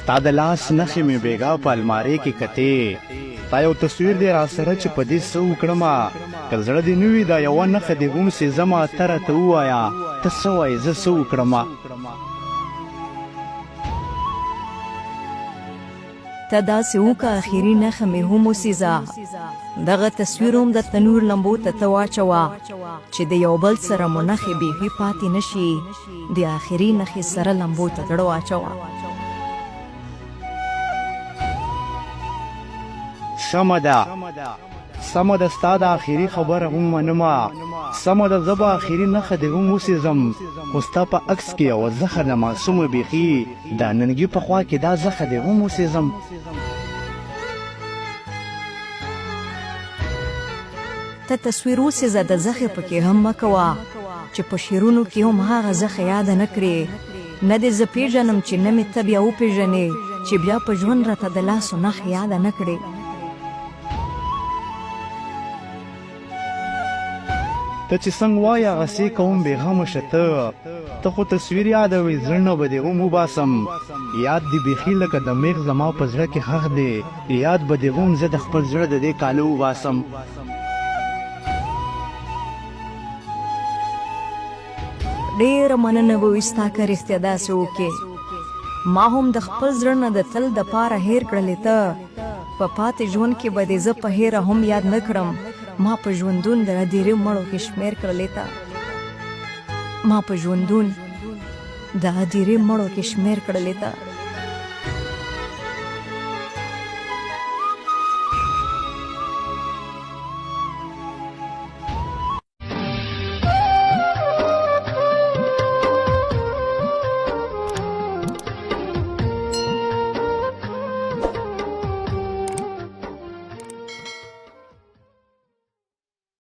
ستا د لاس نښې مې بېګا په المارۍ کې کتې ستا یو تصویر دی را سره چې په دې څه وکړمه که زړه دې نه وي دا یوه نښه دې هم سېزمه ته راته ووایه ته څه وایې زه څه وکړمه ته داسې وکړه اخري نښه مې هم وسېزه دغه تصویر هم د تنور لمبو ته ته واچوه چې د یو بل سره مو نښې بیخي پاتې نه شي د اخري نښې سره لمبو ته زړه واچوه سمه ده ستا د آخري خبره هم منمه سمه ده زه به آخري نښه دې هم وسېزم خو ستا په عکس کې یوه زخه د معصومه بیخي د ننګي په خوا کې دا زخه دې هم وسېزم ته تصویر وسېزه د زخې پکې هم مه کوه چې په شعرونو کې هم هغه زخه یاده نه کړې نه دې زه پېژنم چې نه مې ته بیا وپېژنې چې بیا په ژوند راته د لاسو نښې یاده نه کړې ته چې څنګه وایې هغسې کوم بېغمه شه ته خو تصویر یادوې زړه نه به دې هم وباسم یاد دې بیخي لکه د میغ زما په زړه کې ښخ دی یاد به دې هم زه د خپل زړه د دې کاله وباسم ډېره مننه به وي ستا که رښتیا داسې وکړې ما هم د خپل زړه نه د تل دپاره هېر کړلې ته په پاتې ژوند کې به دې زه په هېره هم یاد نه کړم ما په ژوندون د هدیرې مړو کې شمېر کړلې ته ما په ژوندون د هدیرې مړو کې شمېر کړلې ته